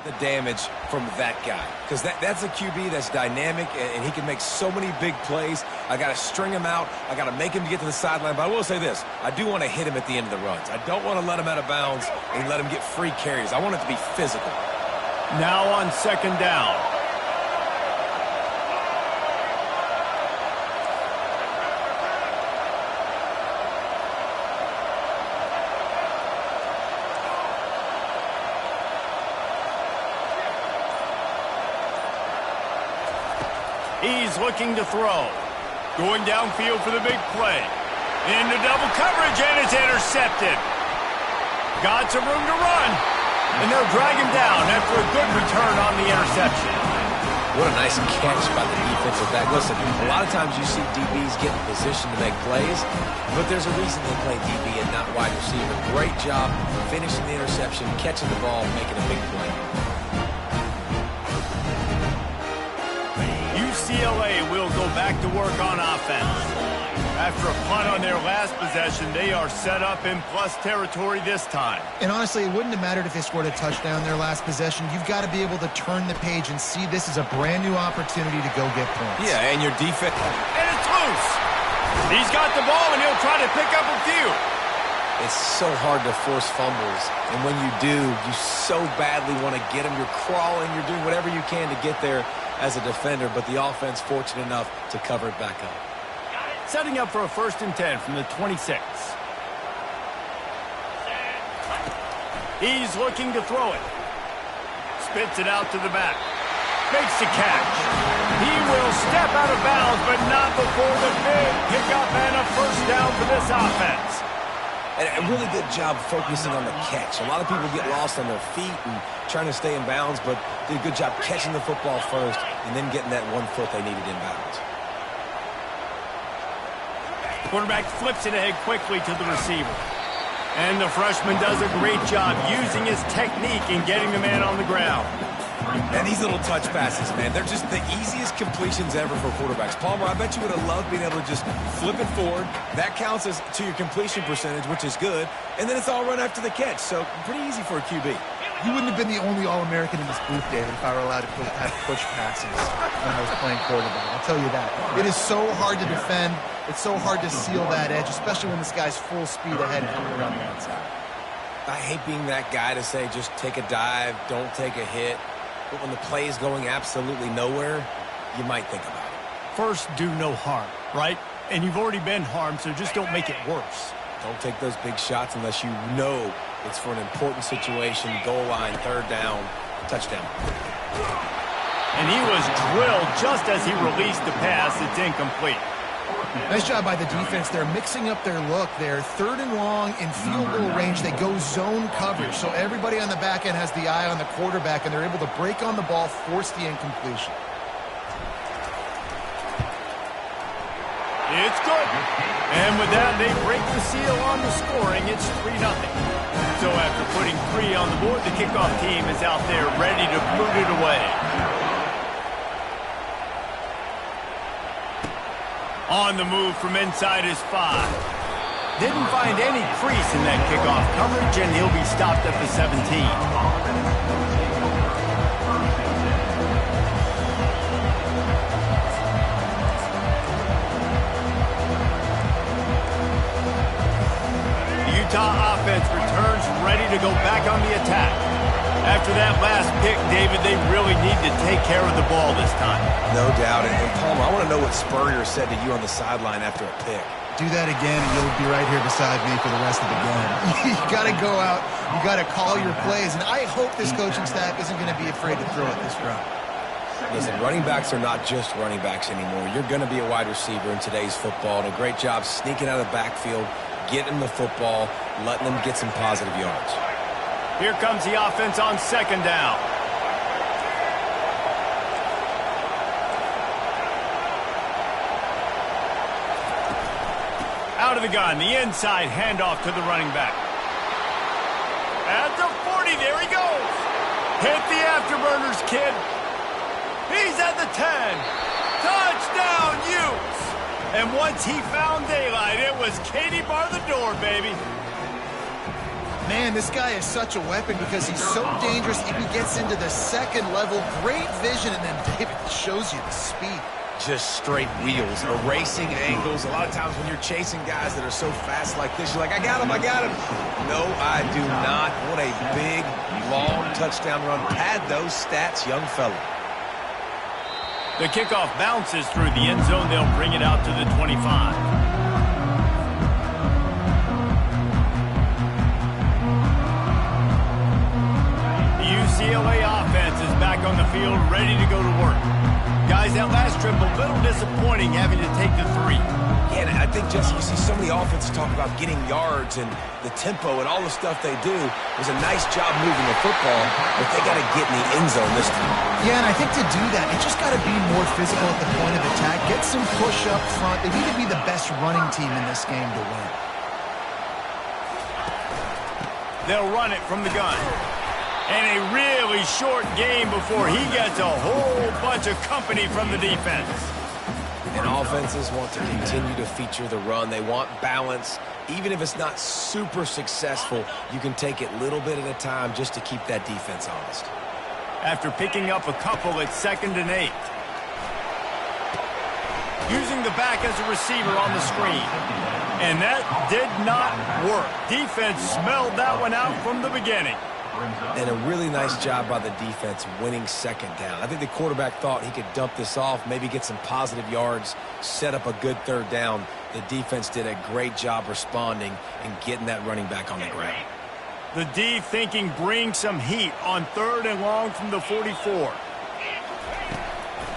the damage from that guy, because that's a QB that's dynamic, and he can make so many big plays. I got to string him out. I got to make him get to the sideline. But I will say this. I do want to hit him at the end of the runs. I don't want to let him out of bounds and let him get free carries. I want it to be physical. Now on second down. He's looking to throw. Going downfield for the big play. Into double coverage, and it's intercepted. Got some room to run. And they'll drag him down after a good return on the interception. What a nice catch by the defensive back. Listen, a lot of times you see DBs get in position to make plays, but there's a reason they play DB and not wide receiver. Great job finishing the interception, catching the ball, making a big play. UCLA will go back to work on offense. After a punt on their last possession, they are set up in plus territory this time. And honestly, it wouldn't have mattered if they scored a touchdown their last possession. You've got to be able to turn the page and see this is a brand new opportunity to go get points. Yeah, and your defense. And it's loose. He's got the ball, and he'll try to pick up a few. It's so hard to force fumbles, and when you do, you so badly want to get them. You're crawling, you're doing whatever you can to get there as a defender, but the offense fortunate enough to cover it back up. Setting up for a 1st and 10 from the 26. He's looking to throw it. Spits it out to the back. Makes the catch. He will step out of bounds, but not before the big pickup and a 1st down for this offense. And a really good job focusing on the catch. A lot of people get lost on their feet and trying to stay in bounds, but did a good job catching the football first and then getting that 1 foot they needed in bounds. Quarterback flips it ahead quickly to the receiver. And the freshman does a great job using his technique and getting the man on the ground. And these little touch passes, man, they're just the easiest completions ever for quarterbacks. Palmer, I bet you would have loved being able to just flip it forward. That counts as to your completion percentage, which is good. And then it's all run after the catch. So pretty easy for a QB. You wouldn't have been the only All-American in this booth, David, if I were allowed to have push passes when I was playing quarterback. I'll tell you that. It is so hard to defend. It's so hard to seal that edge, especially when this guy's full speed ahead coming around the outside. I hate being that guy to say just take a dive, don't take a hit. But when the play is going absolutely nowhere, you might think about it. First, do no harm, right? And you've already been harmed, so just don't make it worse. Don't take those big shots unless you know it's for an important situation, goal line, 3rd down, touchdown. And he was drilled just as he released the pass. It's incomplete. Nice job by the defense. They're mixing up their look. They're 3rd and long in field goal range. They go zone coverage. So everybody on the back end has the eye on the quarterback, and they're able to break on the ball, force the incompletion. It's good. And with that, they break the seal on the scoring. It's 3-0. So after putting 3 on the board, the kickoff team is out there ready to boot it away. On the move from inside his 5. Didn't find any crease in that kickoff coverage, and he'll be stopped at the 17. The Utah offense returns ready to go back on the attack. After that last pick, David, they really need to take care of the ball this time. No doubt. And Palmer, I want to know what Spurrier said to you on the sideline after a pick. Do that again, and you'll be right here beside me for the rest of the game. You got to go out. You got to call your plays. And I hope this coaching staff isn't going to be afraid to throw it this round. Listen, running backs are not just running backs anymore. You're going to be a wide receiver in today's football. And a great job sneaking out of the backfield, getting the football, letting them get some positive yards. Here comes the offense on 2nd down. Out of the gun, the inside handoff to the running back. At the 40, there he goes. Hit the afterburners, kid. He's at the 10. Touchdown, Utes. And once he found daylight, it was Katie bar the door, baby. Man, this guy is such a weapon because he's so dangerous if he gets into the second level. Great vision, and then David shows you the speed. Just straight wheels, erasing angles. A lot of times when you're chasing guys that are so fast like this, you're like, I got him, I got him. No, I do not. What a big, long touchdown run. Pad those stats, young fella. The kickoff bounces through the end zone. They'll bring it out to the 25. The UCLA offense is back on the field, ready to go to work. Guys, that last trip a little disappointing having to take the 3. Yeah, and I think, Jesse, you see so many offenses talk about getting yards and the tempo and all the stuff they do. It was a nice job moving the football, but they got to get in the end zone this time. Yeah, and I think to do that, they just got to be more physical at the point of attack, get some push up front. They need to be the best running team in this game to win. They'll run it from the gun. And a really short game before he gets a whole bunch of company from the defense. And offenses want to continue to feature the run. They want balance. Even if it's not super successful, you can take it little bit at a time just to keep that defense honest. After picking up a couple, it's 2nd and 8. Using the back as a receiver on the screen. And that did not work. Defense smelled that one out from the beginning. And a really nice job by the defense winning 2nd down. I think the quarterback thought he could dump this off, maybe get some positive yards, set up a good 3rd down. The defense did a great job responding and getting that running back on the ground. The D thinking bring some heat on 3rd and long from the 44.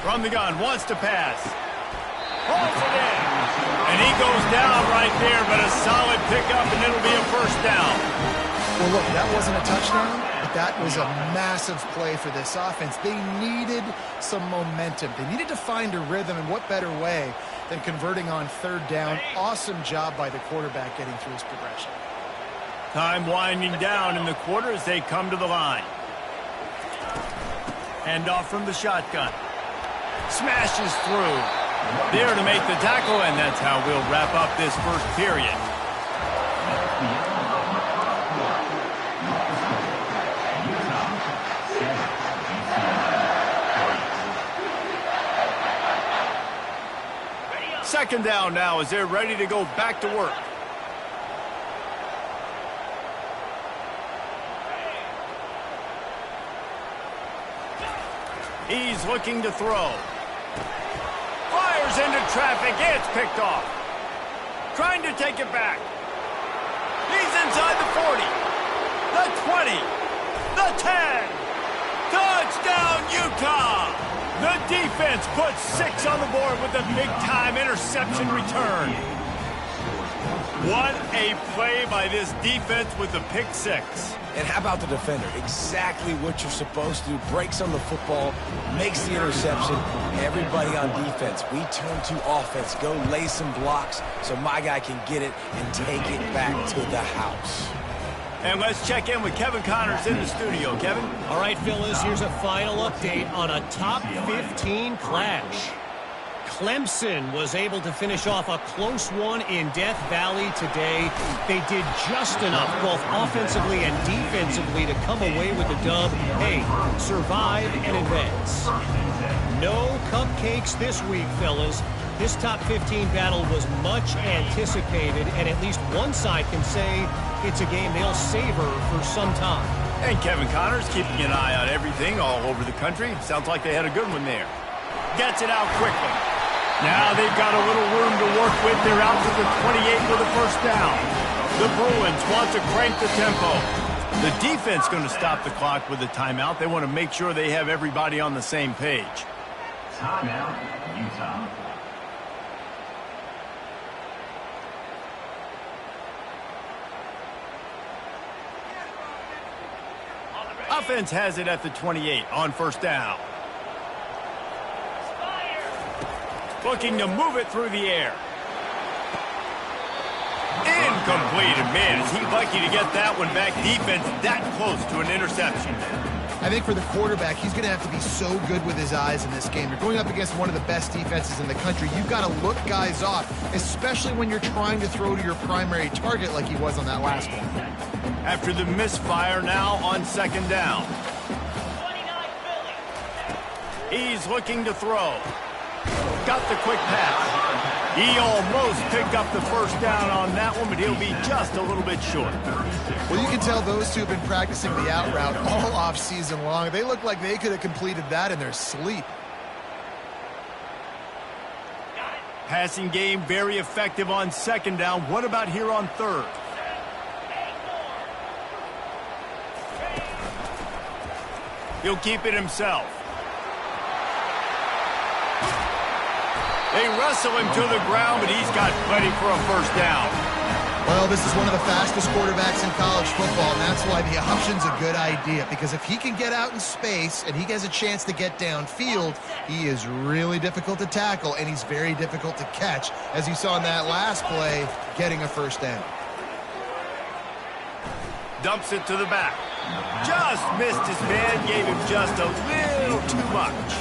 From the gun, wants to pass. Holds it in. And he goes down right there, but a solid pickup, and it'll be a 1st down. Well, look, that wasn't a touchdown, but that was a massive play for this offense. They needed some momentum. They needed to find a rhythm, and what better way than converting on 3rd down. Awesome job by the quarterback getting through his progression. Time winding down in the quarter as they come to the line. Hand off from the shotgun. Smashes through. There to make the tackle, and that's how we'll wrap up this first period. Second down now as they're ready to go back to work. He's looking to throw. Fires into traffic. It's picked off. Trying to take it back. He's inside the 40. The 20. The 10. Touchdown, Utah! The defense puts 6 on the board with a big-time interception return. What a play by this defense with the pick 6. And how about the defender? Exactly what you're supposed to do. Breaks on the football, makes the interception. Everybody on defense, we turn to offense. Go lay some blocks so my guy can get it and take it back to the house. And let's check in with Kevin Connors in the studio. Kevin? All right, fellas, here's a final update on a top 15 clash. Clemson was able to finish off a close one in Death Valley today. They did just enough, both offensively and defensively, to come away with the dub. Hey, survive and advance. No cupcakes this week, fellas. This top 15 battle was much anticipated, and at least one side can say it's a game they'll savor for some time. And Kevin Connors keeping an eye on everything all over the country. Sounds like they had a good one there. Gets it out quickly. Now they've got a little room to work with. They're out to the 28 with a 1st down. The Bruins want to crank the tempo. The defense going to stop the clock with a timeout. They want to make sure they have everybody on the same page. Timeout, Utah. Offense has it at the 28 on 1st down. Looking to move it through the air. Incomplete. And man, is he lucky to get that one back. Defense that close to an interception. I think for the quarterback, he's going to have to be so good with his eyes in this game. You're going up against one of the best defenses in the country. You've got to look guys off, especially when you're trying to throw to your primary target like he was on that last one. After the misfire, now on second down. He's looking to throw. Got the quick pass. He almost picked up the first down on that one, but he'll be just a little bit short. Well, you can tell those two have been practicing the out route all off season long. They look like they could have completed that in their sleep. Passing game very effective on second down. What about here on third? He'll keep it himself. They wrestle him to the ground, but he's got plenty for a first down. Well, this is one of the fastest quarterbacks in college football, and that's why the option's a good idea. Because if he can get out in space and he has a chance to get downfield, he is really difficult to tackle, and he's very difficult to catch, as you saw in that last play, getting a first down. Dumps it to the back. Just missed his man, gave him just a little too much.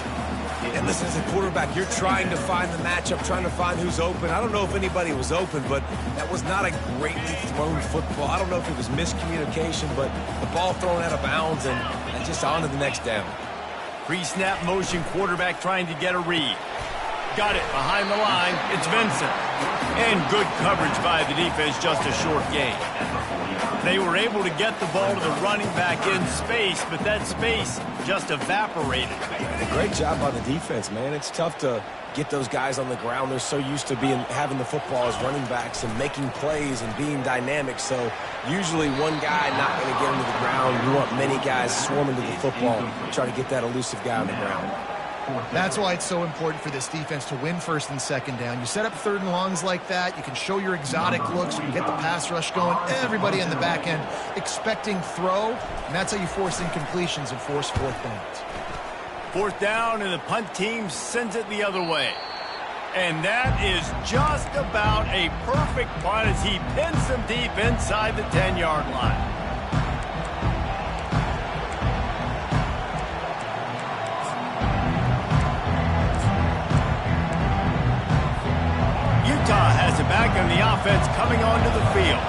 And listen, as a quarterback, you're trying to find the matchup, trying to find who's open. I don't know if anybody was open, but that was not a greatly thrown football. I don't know if it was miscommunication, but the ball thrown out of bounds and just on to the next down. Pre-snap motion quarterback trying to get a read. Got it behind the line. It's Vincent. And good coverage by the defense, just a short gain. They were able to get the ball to the running back in space, but that space just evaporated. A great job by the defense, man. It's tough to get those guys on the ground. They're so used to having the football as running backs and making plays and being dynamic. So usually one guy not going to get him to the ground. You want many guys swarming to the football, try to get that elusive guy on the ground. That's why it's so important for this defense to win first and second down. You set up third and longs like that, you can show your exotic looks, you can get the pass rush going, everybody in the back end expecting throw, and that's how you force incompletions and force fourth downs. Fourth down, and the punt team sends it the other way. And that is just about a perfect punt as he pins them deep inside the 10-yard line. Has it back on the offense coming onto the field.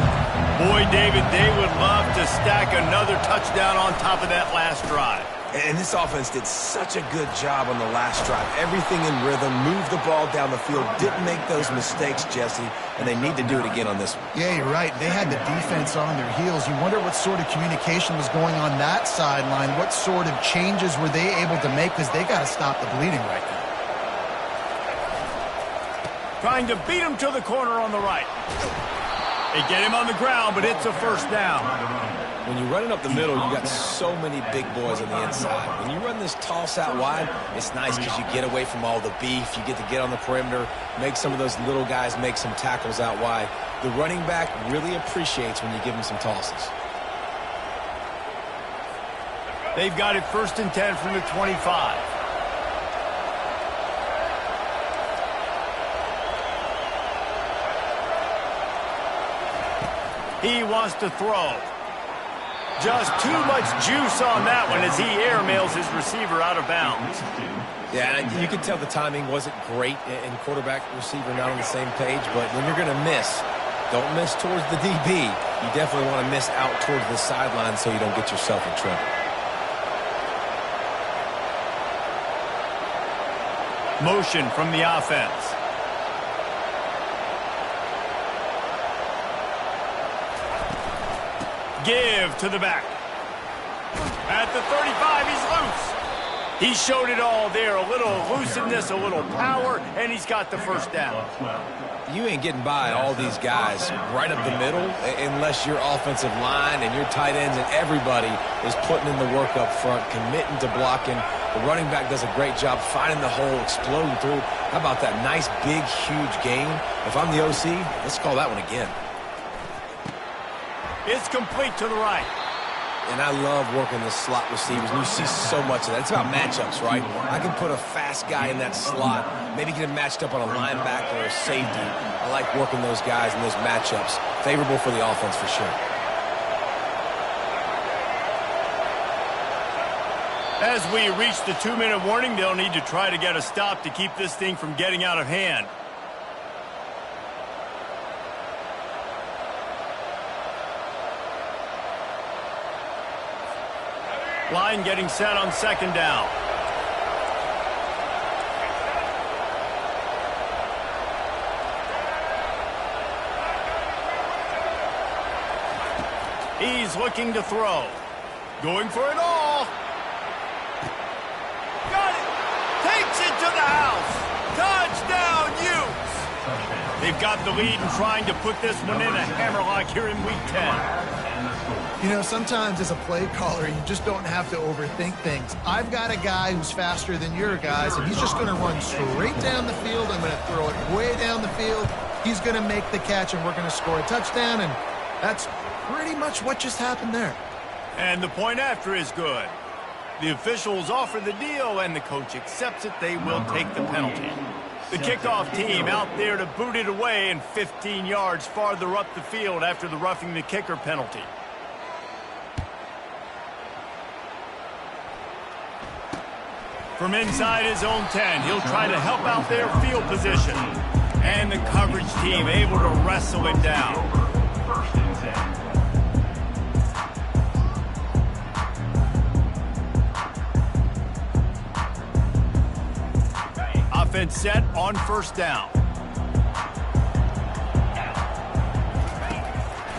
Boy, David, they would love to stack another touchdown on top of that last drive. And this offense did such a good job on the last drive. Everything in rhythm, moved the ball down the field, didn't make those mistakes, Jesse, and they need to do it again on this one. Yeah, you're right. They had the defense on their heels. You wonder what sort of communication was going on that sideline. What sort of changes were they able to make, because they got to stop the bleeding right now. Trying to beat him to the corner on the right. They get him on the ground, but it's a first down. When you're running up the middle, you got so many big boys on the inside. When you run this toss out wide, it's nice because you get away from all the beef. You get to get on the perimeter, make some of those little guys make some tackles out wide. The running back really appreciates when you give him some tosses. They've got it first and 10 from the 25. He wants to throw. Just too much juice on that one as he airmails his receiver out of bounds. Yeah, you can tell the timing wasn't great, and quarterback and receiver not on the same page, but when you're going to miss, don't miss towards the DB. You definitely want to miss out towards the sideline so you don't get yourself in trouble. Motion from the offense. Give to the back. At the 35, he's loose. He showed it all there. A little elusiveness, a little power, and he's got the first down. You ain't getting by all these guys right up the middle unless your offensive line and your tight ends and everybody is putting in the work up front, committing to blocking. The running back does a great job finding the hole, exploding through. How about that nice, big, huge gain? If I'm the OC, let's call that one again. It's complete to the right. And I love working the slot receivers. And you see so much of that. It's about matchups, right? I can put a fast guy in that slot, maybe get him matched up on a linebacker or a safety. I like working those guys in those matchups. Favorable for the offense for sure. As we reach the 2-minute warning, they'll need to try to get a stop to keep this thing from getting out of hand. Line getting set on second down. He's looking to throw. Going for it all. Got it. Takes it to the house. Touchdown, Yoffs. They've got the lead and trying to put this one in a hammerlock here in Week 10. You know, sometimes as a play caller, you just don't have to overthink things. I've got a guy who's faster than your guys, and he's just going to run straight down the field. I'm going to throw it way down the field. He's going to make the catch, and we're going to score a touchdown, and that's pretty much what just happened there. And the point after is good. The officials offer the deal, and the coach accepts it. They will take the penalty. The kickoff team out there to boot it away and 15 yards farther up the field after the roughing the kicker penalty. From inside his own 10, he'll try to help out their field position. And the coverage team able to wrestle it down. First and 10. Offense set on first down.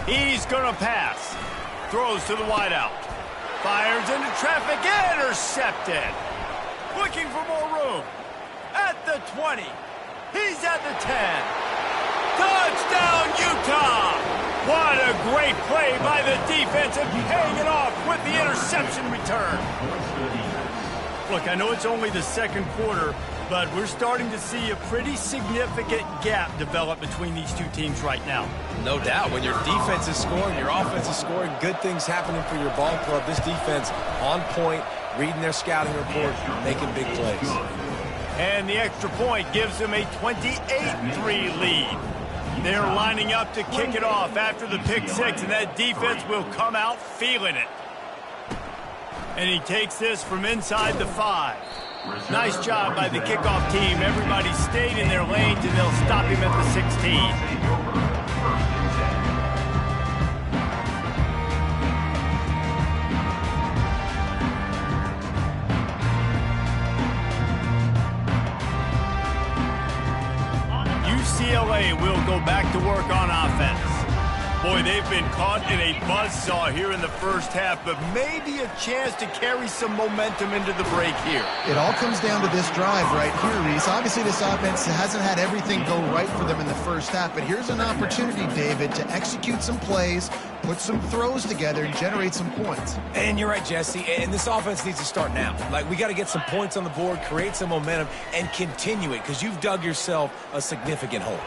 He's going to pass. Throws to the wideout. Fires into traffic. Intercepted. Looking for more room. At the 20. He's at the 10. Touchdown, Utah! What a great play by the defense and paying it off with the interception return. Look, I know it's only the second quarter, but we're starting to see a pretty significant gap develop between these two teams right now. No doubt. When your defense is scoring, your offense is scoring, good things happening for your ball club. This defense on point, reading their scouting report, making big plays. And the extra point gives them a 28-3 lead. They're lining up to kick it off after the pick six, and that defense will come out feeling it. And he takes this from inside the 5. Nice job by the kickoff team. Everybody stayed in their lanes, and they'll stop him at the 16. UCLA will go back to work on offense. Boy, they've been caught in a buzzsaw here in the first half, but maybe a chance to carry some momentum into the break here. It all comes down to this drive right here, Reese. Obviously, this offense hasn't had everything go right for them in the first half, but here's an opportunity, David, to execute some plays, put some throws together, and generate some points. And you're right, Jesse, and this offense needs to start now. Like, we got to get some points on the board, create some momentum, and continue it, because you've dug yourself a significant hole.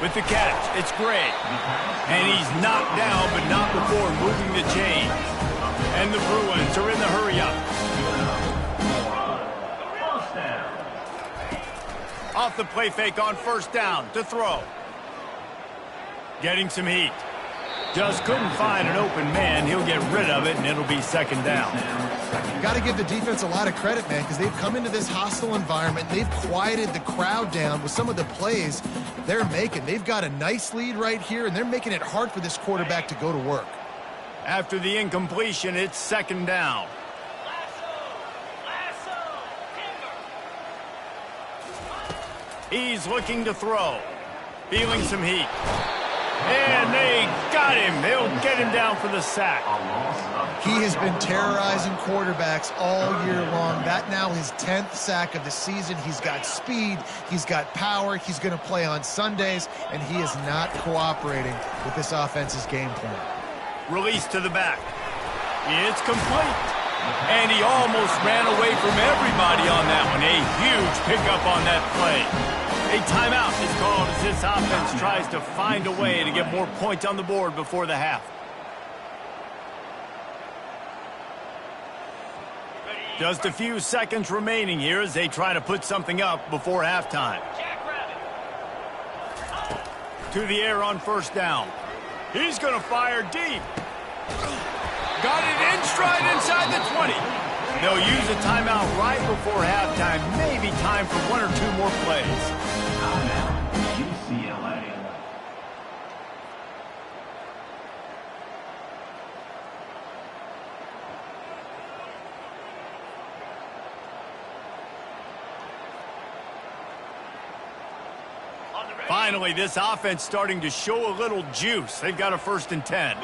With the catch, it's Gray. And he's knocked down, but not before moving the chains. And the Bruins are in the hurry-up. Off the play fake on first down to throw. Getting some heat. Just couldn't find an open man. He'll get rid of it, and it'll be second down. Got to give the defense a lot of credit, man, because they've come into this hostile environment. They've quieted the crowd down with some of the plays they're making. They've got a nice lead right here, and they're making it hard for this quarterback to go to work. After the incompletion, it's second down. He's looking to throw. Feeling some heat. And they got him. They'll get him down for the sack. He has been terrorizing quarterbacks all year long. That now his 10th sack of the season. He's got speed. He's got power. He's going to play on Sundays, and he is not cooperating with this offense's game plan. Release to the back. It's complete. And he almost ran away from everybody on that one. A huge pickup on that play. A timeout is called as this offense tries to find a way to get more points on the board before the half. Just a few seconds remaining here as they try to put something up before halftime. To the air on first down. He's going to fire deep. Got it in stride inside the 20. They'll use a timeout right before halftime. Maybe time for one or two more plays. UCLA. Finally, this offense starting to show a little juice. They've got a 1st and 10.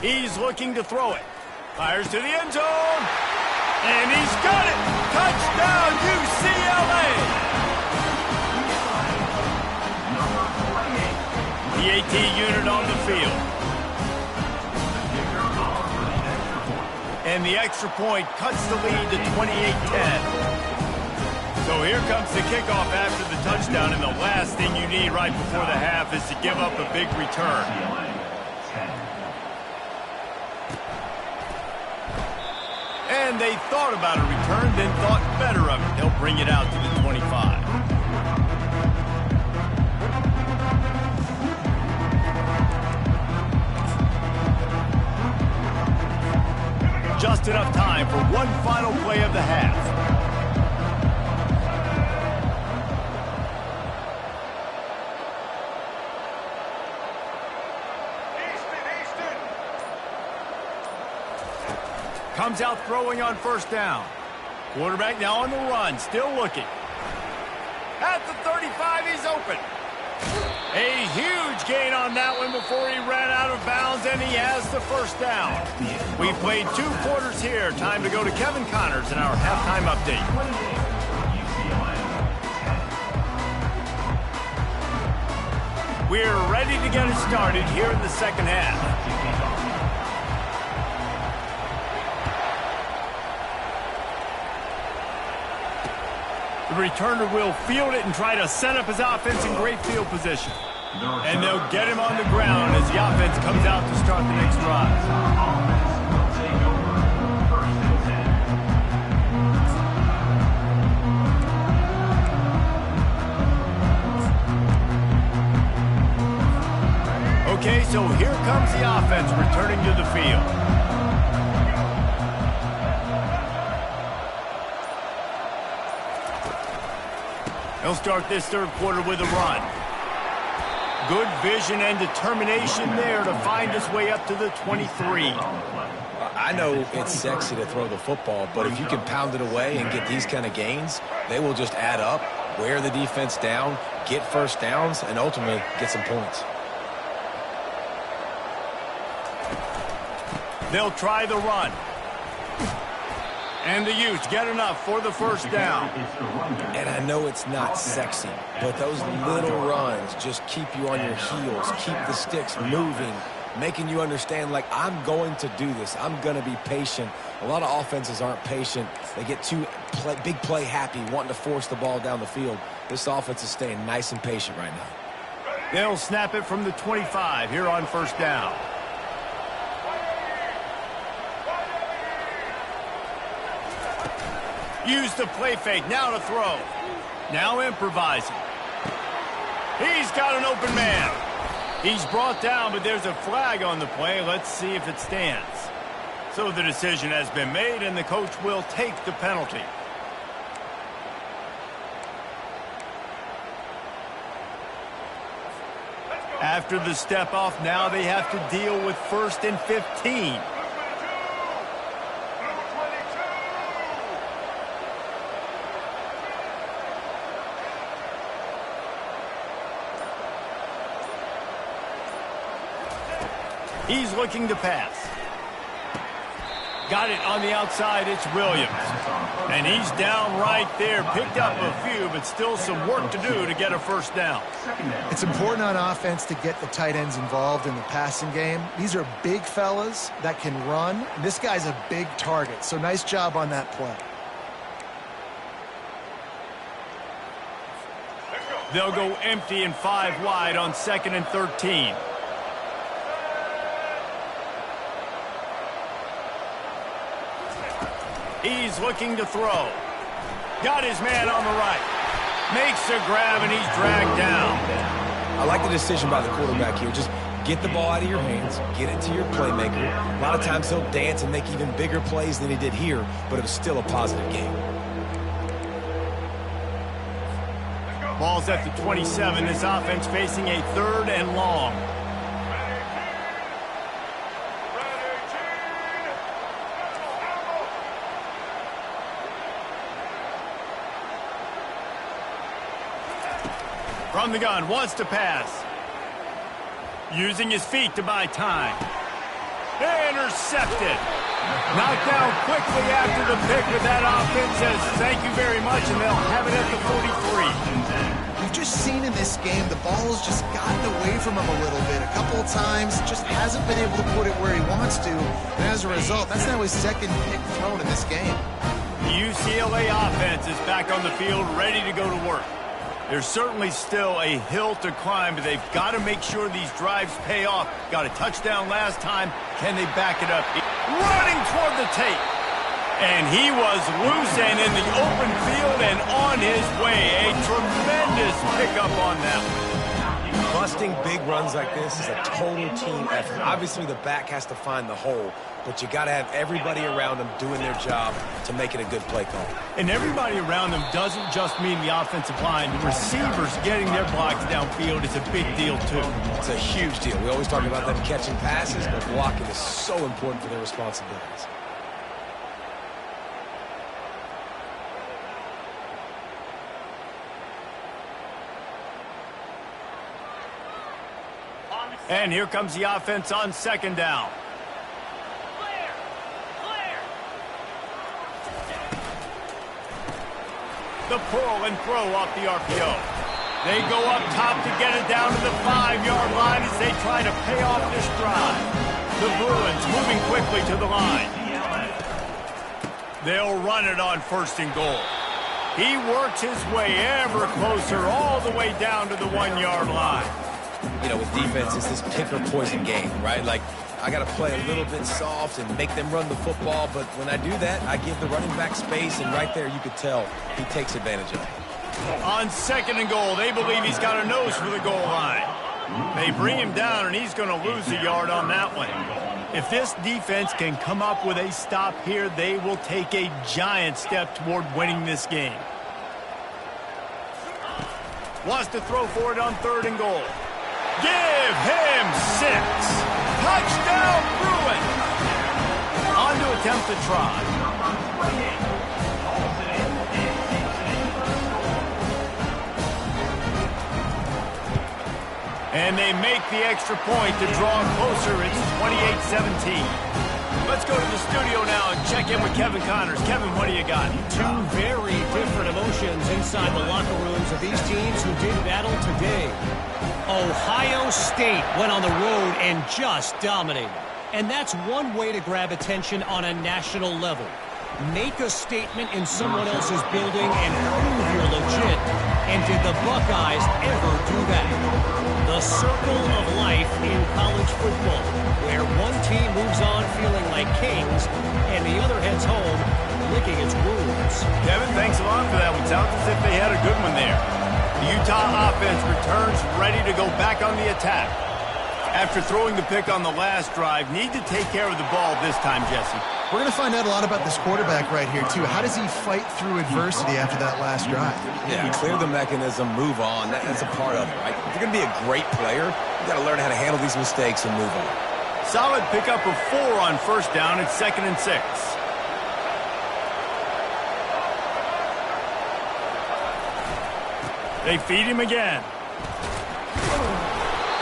He's looking to throw it. Fires to the end zone. And he's got it. Touchdown, UCLA. The AT unit on the field. And the extra point cuts the lead to 28-10. So here comes the kickoff after the touchdown, and the last thing you need right before the half is to give up a big return. And they thought about a return, then thought better of it. They'll bring it out to the 25. Just enough time for one final play of the half. Comes out throwing on 1st down. Quarterback now on the run, still looking. At the 35, he's open. A huge gain on that one before he ran out of bounds, and he has the 1st down. We played 2 quarters here. Time to go to Kevin Connors in our halftime update. We're ready to get it started here in the 2nd half. The returner will field it and try to set up his offense in great field position. And they'll get him on the ground as the offense comes out to start the next drive. Okay, so here comes the offense returning to the field. He'll start this 3rd quarter with a run. Good vision and determination there to find his way up to the 23. I know it's sexy to throw the football, but if you can pound it away and get these kind of gains, they will just add up, wear the defense down, get 1st downs, and ultimately get some points. They'll try the run. And the Utes get enough for the 1st down. And I know it's not sexy, but those little runs just keep you on your heels, keep the sticks moving, making you understand, like, I'm going to do this. I'm going to be patient. A lot of offenses aren't patient. They get too big play happy, wanting to force the ball down the field. This offense is staying nice and patient right now. They'll snap it from the 25 here on 1st down. Use the play fake, now to throw. Now improvising. He's got an open man. He's brought down, but there's a flag on the play. Let's see if it stands. So the decision has been made, and the coach will take the penalty. After the step off, now they have to deal with 1st and 15. He's looking to pass. Got it on the outside, it's Williams. And he's down right there, picked up a few, but still some work to do to get a 1st down. It's important on offense to get the tight ends involved in the passing game. These are big fellas that can run. This guy's a big target, so nice job on that play. They'll go empty and 5 wide on 2nd and 13. He's looking to throw. Got his man on the right. Makes a grab, and he's dragged down. I like the decision by the quarterback here. Just get the ball out of your hands, get it to your playmaker. A lot of times he'll dance and make even bigger plays than he did here, but it was still a positive game. Ball's at the 27. This offense facing a 3rd and long. From the gun, wants to pass. Using his feet to buy time. Intercepted. Knocked down quickly after the pick, but that offense says thank you very much, and they'll have it at the 43. We've just seen in this game the ball has just gotten away from him a little bit. A couple of times, just hasn't been able to put it where he wants to. And as a result, that's now his second pick thrown in this game. The UCLA offense is back on the field, ready to go to work. There's certainly still a hill to climb, but they've got to make sure these drives pay off. Got a touchdown last time. Can they back it up? Running toward the tape. And he was loose and in the open field and on his way. A tremendous pickup on that one. Busting big runs like this is a total team effort. Obviously, the back has to find the hole, but you got to have everybody around them doing their job to make it a good play call. And everybody around them doesn't just mean the offensive line. The receivers getting their blocks downfield is a big deal, too. It's a huge deal. We always talk about them catching passes, but blocking is so important for their responsibilities. And here comes the offense on second down. The pull and throw off the RPO. They go up top to get it down to the 5-yard line as they try to pay off this drive. The Bruins moving quickly to the line. They'll run it on first and goal. He works his way ever closer all the way down to the 1-yard line. You know, with defense, it's this pick or poison game, right? Like, I got to play a little bit soft and make them run the football, but when I do that, I give the running back space, and right there you could tell he takes advantage of it. On second and goal, they believe he's got a nose for the goal line. They bring him down, and he's going to lose a yard on that one. If this defense can come up with a stop here, they will take a giant step toward winning this game. Wants to throw for it on third and goal. Give him 6. Touchdown, Bruins. On to attempt to try. And they make the extra point to draw closer. It's 28-17. Let's go to the studio now and check in with Kevin Connors. Kevin, what do you got? Two very different emotions inside the locker rooms of these teams who did battle today. Ohio State went on the road and just dominated. And that's one way to grab attention on a national level. Make a statement in someone else's building and prove you're legit. And did the Buckeyes ever do that? The circle of life in college football, where one team moves on feeling like kings and the other heads home licking its wounds. Kevin, thanks a lot for that one. Sounds as if they had a good one there. The Utah offense returns ready to go back on the attack. After throwing the pick on the last drive, need to take care of the ball this time, Jesse. We're going to find out a lot about this quarterback right here, too. How does he fight through adversity after that last drive? Yeah, clear the mechanism, move on. That's a part of it, right? If you're going to be a great player, you got to learn how to handle these mistakes and move on. Solid pickup of 4 on first down. It's 2nd and 6. They feed him again.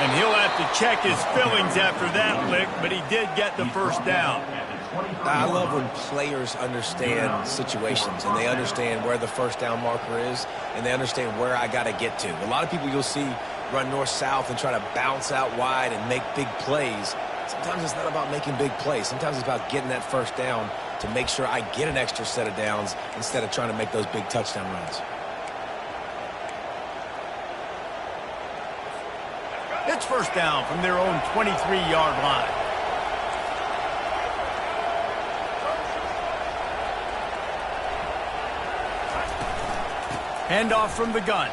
And he'll have to check his fillings after that lick, but he did get the first down. I love when players understand situations and they understand where the first down marker is and they understand where I got to get to. A lot of people you'll see run north-south and try to bounce out wide and make big plays. Sometimes it's not about making big plays. Sometimes it's about getting that first down to make sure I get an extra set of downs instead of trying to make those big touchdown runs. It's first down from their own 23-yard line. Handoff from the gun.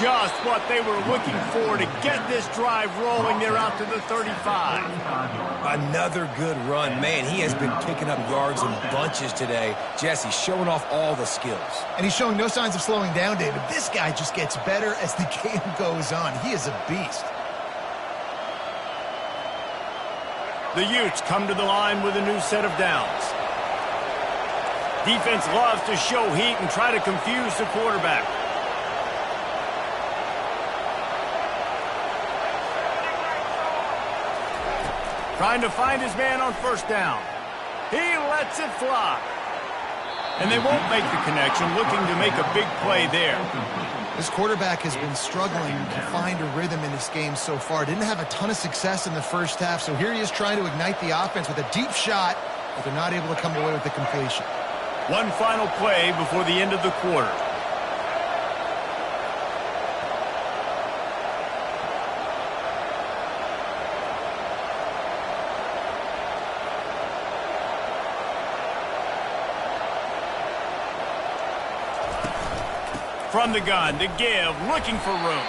Just what they were looking for to get this drive rolling. They're out to the 35. Another good run. Man, he has been picking up yards in bunches today. Jesse showing off all the skills. And he's showing no signs of slowing down, David. This guy just gets better as the game goes on. He is a beast. The Utes come to the line with a new set of downs. Defense loves to show heat and try to confuse the quarterback. Trying to find his man on first down. He lets it fly. And they won't make the connection, looking to make a big play there. This quarterback has been struggling to find a rhythm in this game so far. Didn't have a ton of success in the first half, so here he is trying to ignite the offense with a deep shot, but they're not able to come away with the completion. One final play before the end of the quarter. From the gun, to give, looking for room.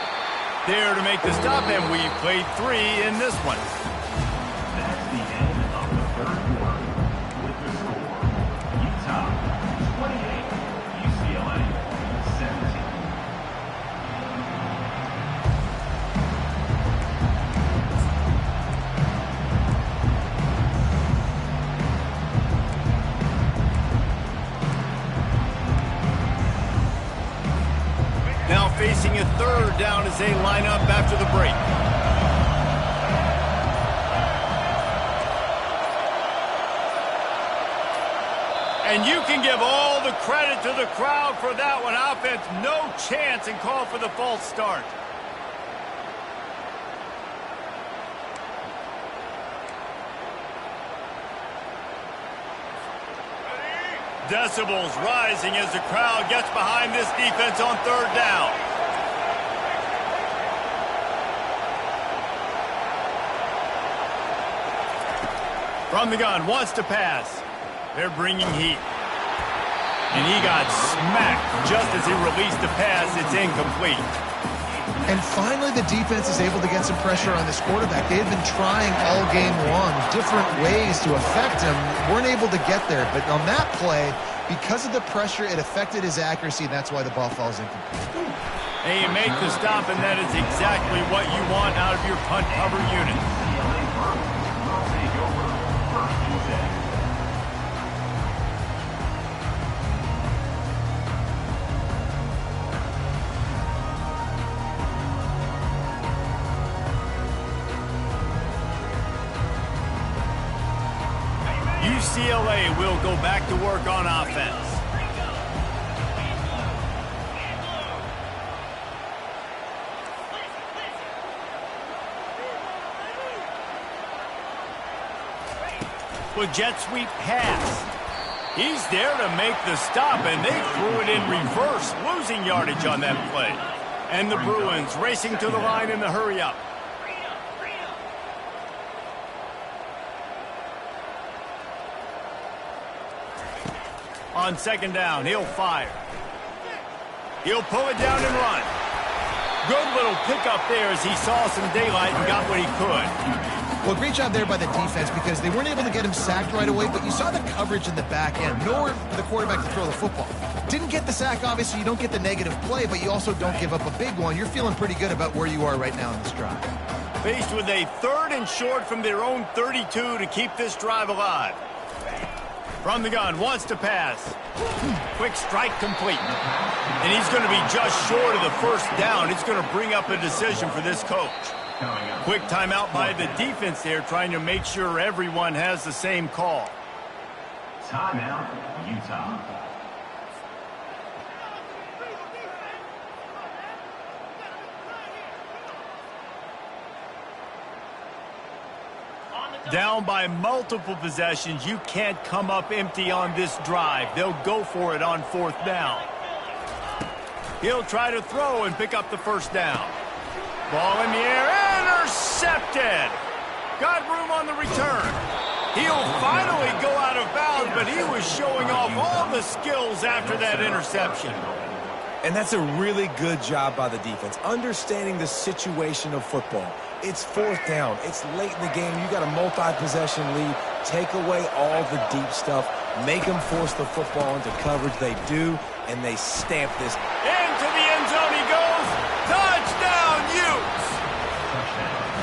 There to make the stop, and we've played 3 in this one. That's the end of the third quarter. With the score, Utah 28, UCLA 17. Now facing a third down as they line up after the break. And you can give all the credit to the crowd for that one. Offense, no chance, and call for the false start. Decibels rising as the crowd gets behind this defense on third down. From the gun, wants to pass. They're bringing heat. And he got smacked just as he released the pass. It's incomplete. And finally, the defense is able to get some pressure on this quarterback. They had been trying all game long different ways to affect him. Weren't able to get there. But on that play, because of the pressure, it affected his accuracy, and that's why the ball falls incomplete. And you make the stop, and that is exactly what you want out of your punt cover unit. UCLA Bruins will take over first and 10. UCLA will go back to work on offense. With jet sweep pass. He's there to make the stop, and they threw it in reverse, losing yardage on that play. And the Bruins racing to the line in the hurry-up. On second down, he'll fire. He'll pull it down and run. Good little pickup there as he saw some daylight and got what he could. Well, great job there by the defense because they weren't able to get him sacked right away, but you saw the coverage in the back end. Nowhere for the quarterback to throw the football. Didn't get the sack, obviously. You don't get the negative play, but you also don't give up a big one. You're feeling pretty good about where you are right now in this drive. Faced with a 3rd and short from their own 32 to keep this drive alive. From the gun, wants to pass. Quick strike complete. And he's going to be just short of the first down. It's going to bring up a decision for this coach. Quick timeout by the defense there, trying to make sure everyone has the same call. Timeout, Utah. Down by multiple possessions, you can't come up empty on this drive. They'll go for it on 4th down. He'll try to throw and pick up the first down. Ball in the air, intercepted. Got room on the return. He'll finally go out of bounds, but he was showing off all the skills after that interception. And that's a really good job by the defense, understanding the situation of football. It's 4th down. It's late in the game. You got a multi-possession lead. Take away all the deep stuff. Make them force the football into coverage. They do, and they stamp this. Into the end zone he goes. Touchdown, Utes!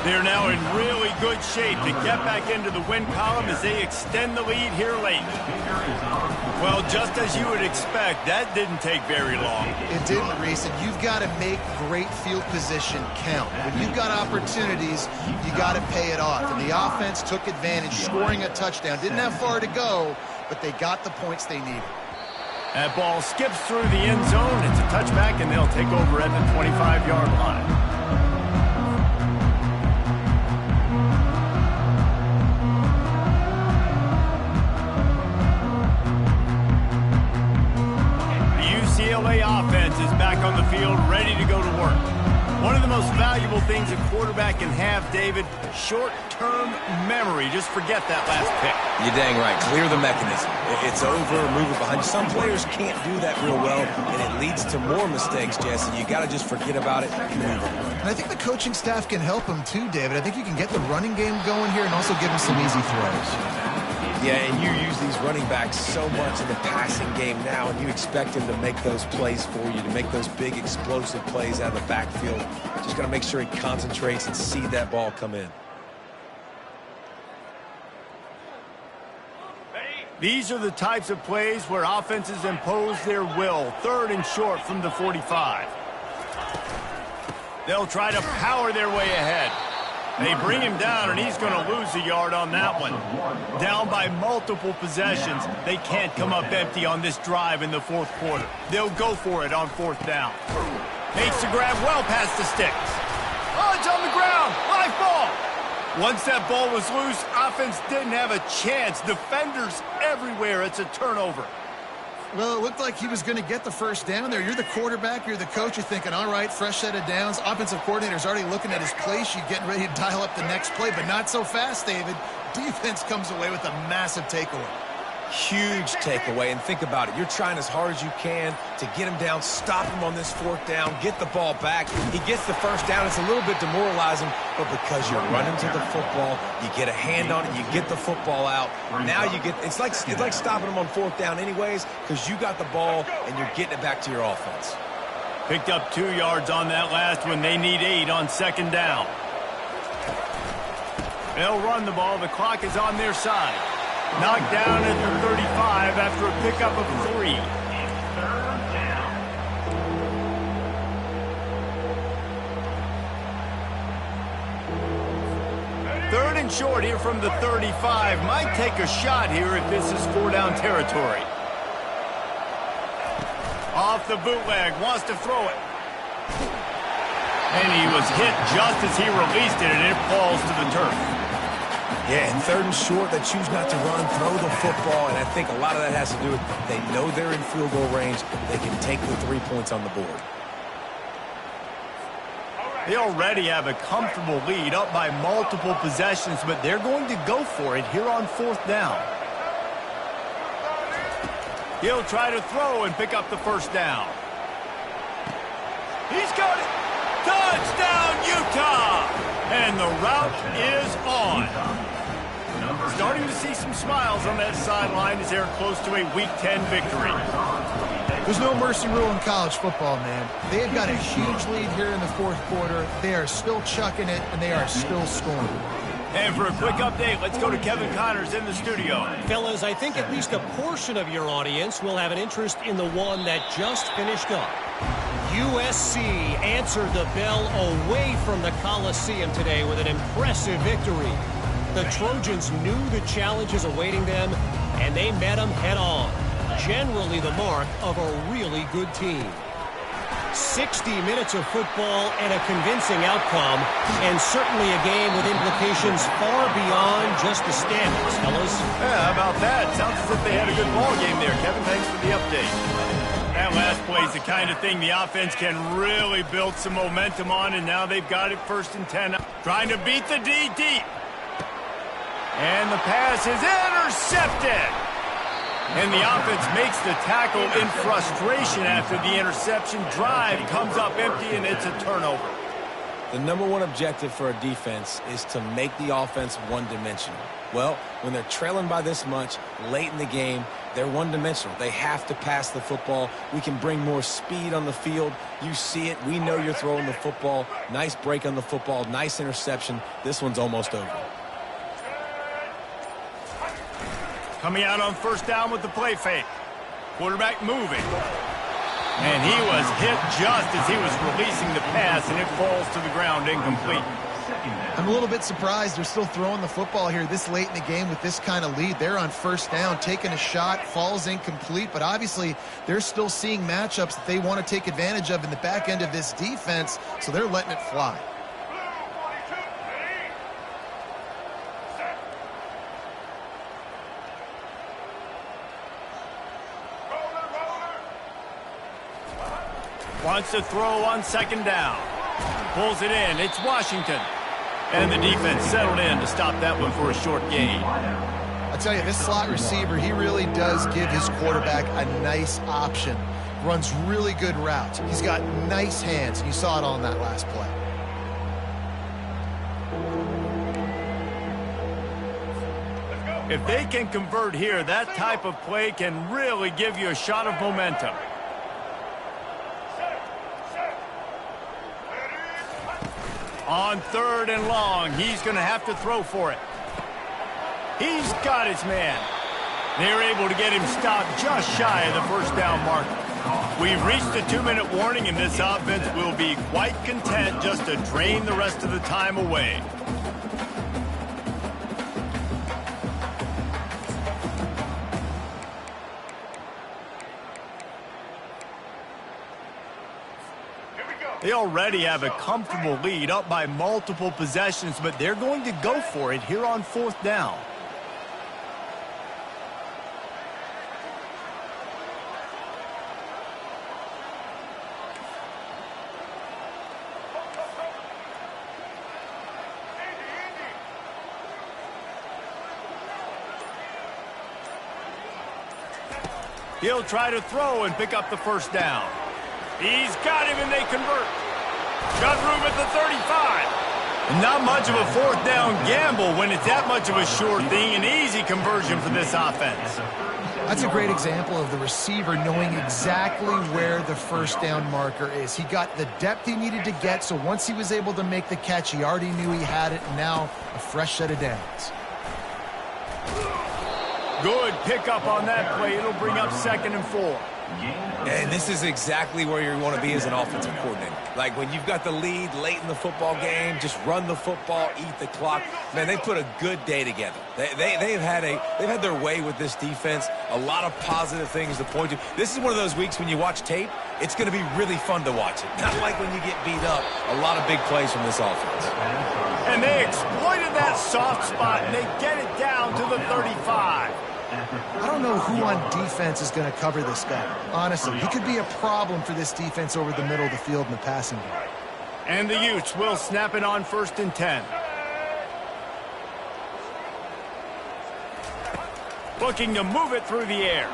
They're now in really good shape to get back into the win column as they extend the lead here late. Well, just as you would expect, that didn't take very long. It didn't, Reese, and you've got to make great field position count. When you've got opportunities, you got to pay it off. And the offense took advantage, scoring a touchdown. Didn't have far to go, but they got the points they needed. That ball skips through the end zone. It's a touchback, and they'll take over at the 25-yard line. UCLA offense is back on the field, ready to go to work. One of the most valuable things a quarterback can have, David, short-term memory. Just forget that last pick. You're dang right. Clear the mechanism. It's over, move it behind you. Some players can't do that real well, and it leads to more mistakes, Jesse. You got to just forget about it and move on. And I think the coaching staff can help him too, David. I think you can get the running game going here and also give him some easy throws. Yeah, and you use these running backs so much in the passing game now, and you expect him to make those plays for you, to make those big explosive plays out of the backfield. Just got to make sure he concentrates and see that ball come in. These are the types of plays where offenses impose their will. 3rd and short from the 45. They'll try to power their way ahead. They bring him down, and he's going to lose a yard on that one. Down by multiple possessions. They can't come up empty on this drive in the 4th quarter. They'll go for it on 4th down. Makes the grab well past the sticks. Oh, it's on the ground. Live ball. Once that ball was loose, offense didn't have a chance. Defenders everywhere. It's a turnover. Well, it looked like he was going to get the first down there. You're the quarterback, you're the coach, you're thinking, all right, fresh set of downs. Offensive coordinator's already looking at his play sheet, getting ready to dial up the next play, but not so fast, David. Defense comes away with a massive takeaway. Huge takeaway, and think about it. You're trying as hard as you can to get him down, stop him on this 4th down, get the ball back. He gets the first down. It's a little bit demoralizing, but because you're running to the football, you get a hand on it, you get the football out. Now you get, it's like stopping him on 4th down anyways, because you got the ball and you're getting it back to your offense. Picked up 2 yards on that last one. They need 8 on 2nd down. They'll run the ball. The clock is on their side. Knocked down at the 35 after a pickup of 3. 3rd and short here from the 35. Might take a shot here if this is 4-down territory. Off the bootleg, wants to throw it. And he was hit just as he released it, and it falls to the turf. Yeah, and 3rd and short, they choose not to run, throw the football, and I think a lot of that has to do with they know they're in field goal range. They can take the 3 points on the board. They already have a comfortable lead, up by multiple possessions, but they're going to go for it here on 4th down. He'll try to throw and pick up the 1st down. He's got it. Touchdown, Utah! And the route is on. Starting to see some smiles on that sideline as they're close to a Week 10 victory. There's no mercy rule in college football, man. They have got a huge lead here in the 4th quarter. They are still chucking it, and they are still scoring. And for a quick update, let's go to Kevin Connors in the studio. Fellas, I think at least a portion of your audience will have an interest in the one that just finished up. USC answered the bell away from the Coliseum today with an impressive victory. The Trojans knew the challenges awaiting them, and they met them head-on. Generally the mark of a really good team. 60 minutes of football and a convincing outcome, and certainly a game with implications far beyond just the standings, fellas. Yeah, how about that? Sounds as if they had a good ball game there. Kevin, thanks for the update. That last play is the kind of thing the offense can really build some momentum on, and now they've got it 1st and 10. Trying to beat the D deep. And the pass is intercepted. And the offense makes the tackle in frustration after the interception. Drive comes up empty, and it's a turnover. The number one objective for a defense is to make the offense one-dimensional. Well, when they're trailing by this much late in the game, they're one-dimensional. They have to pass the football. We can bring more speed on the field. You see it. We know you're throwing the football. Nice break on the football. Nice interception. This one's almost over. Coming out on first down with the play fake. Quarterback moving. And he was hit just as he was releasing the pass, and it falls to the ground incomplete. I'm a little bit surprised they're still throwing the football here this late in the game with this kind of lead. They're on first down, taking a shot, falls incomplete, but obviously they're still seeing matchups that they want to take advantage of in the back end of this defense, so they're letting it fly. Wants to throw on second down. Pulls it in. It's Washington. And the defense settled in to stop that one for a short gain. I tell you, this slot receiver, he really does give his quarterback a nice option. Runs really good routes. He's got nice hands, and you saw it on that last play. If they can convert here, that type of play can really give you a shot of momentum. On third and long, he's going to have to throw for it. He's got his man. They're able to get him stopped just shy of the first down marker. We've reached a 2-minute warning, and this offense will be quite content just to drain the rest of the time away. They already have a comfortable lead, up by multiple possessions, but they're going to go for it here on fourth down. He'll try to throw and pick up the first down. He's got him, and they convert. Got room at the 35. Not much of a fourth down gamble when it's that much of a sure thing. An easy conversion for this offense. That's a great example of the receiver knowing exactly where the first down marker is. He got the depth he needed to get, so once he was able to make the catch, he already knew he had it, and now a fresh set of downs. Good pickup on that play. It'll bring up 2nd and 4. And this is exactly where you want to be as an offensive coordinator. Like when you've got the lead late in the football game, just run the football, eat the clock. Man, they put a good day together. They've had their way with this defense. A lot of positive things to point to. This is one of those weeks when you watch tape, it's going to be really fun to watch it. Not like when you get beat up. A lot of big plays from this offense. And they exploited that soft spot, and they get it down to the 35. I don't know who on defense is going to cover this guy. Honestly, he could be a problem for this defense over the middle of the field in the passing game. And the Utes will snap it on 1st and 10. Looking to move it through the air.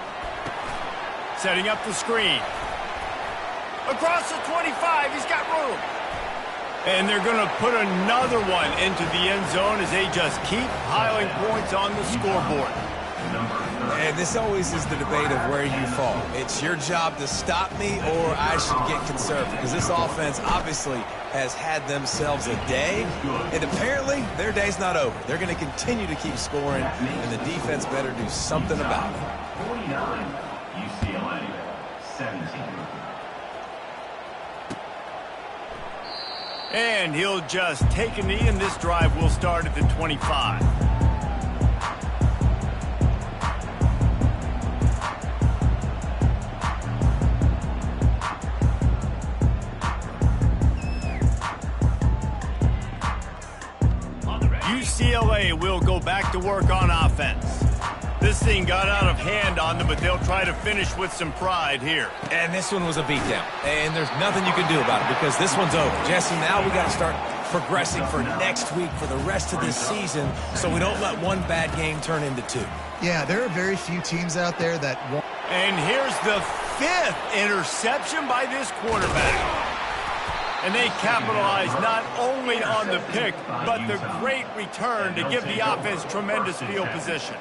Setting up the screen. Across the 25, he's got room. And they're going to put another one into the end zone as they just keep piling points on the scoreboard. And this always is the debate of where you fall. It's your job to stop me, or I should get conservative, because this offense obviously has had themselves a day, and apparently their day's not over. They're going to continue to keep scoring, and the defense better do something about it. 49, UCLA, 17. And he'll just take a knee, and this drive will start at the 25. UCLA will go back to work on offense. This thing got out of hand on them, but they'll try to finish with some pride here. And this one was a beatdown. And there's nothing you can do about it because this one's over. Jesse, now we got to start progressing for next week, for the rest of this season, so we don't let one bad game turn into two. Yeah, there are very few teams out there that won't. And here's the 5th interception by this quarterback. And they capitalize not only on the pick, but the great return to give the offense tremendous field position.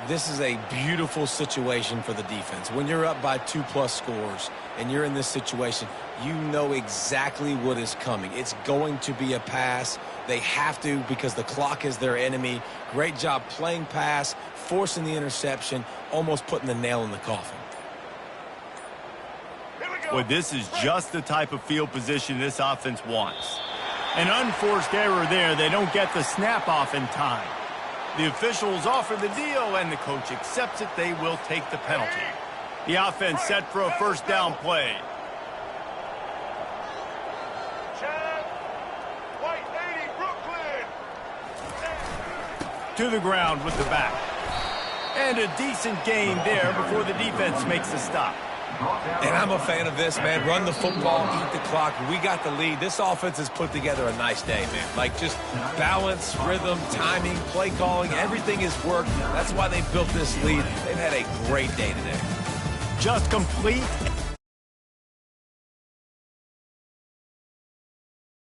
This is a beautiful situation for the defense. When you're up by 2+ scores and you're in this situation, you know exactly what is coming. It's going to be a pass. They have to because the clock is their enemy. Great job playing pass, forcing the interception, almost putting the nail in the coffin. Well, this is just the type of field position this offense wants. An unforced error there. They don't get the snap off in time. The officials offer the deal, and the coach accepts it. They will take the penalty. The offense set for a first down play. To the ground with the back. And a decent gain there before the defense makes the stop. And I'm a fan of this, man. Run the football, eat the clock. We got the lead. This offense has put together a nice day, man. Like, just balance, rhythm, timing, play calling, everything has worked. That's why they built this lead. They've had a great day today. Just complete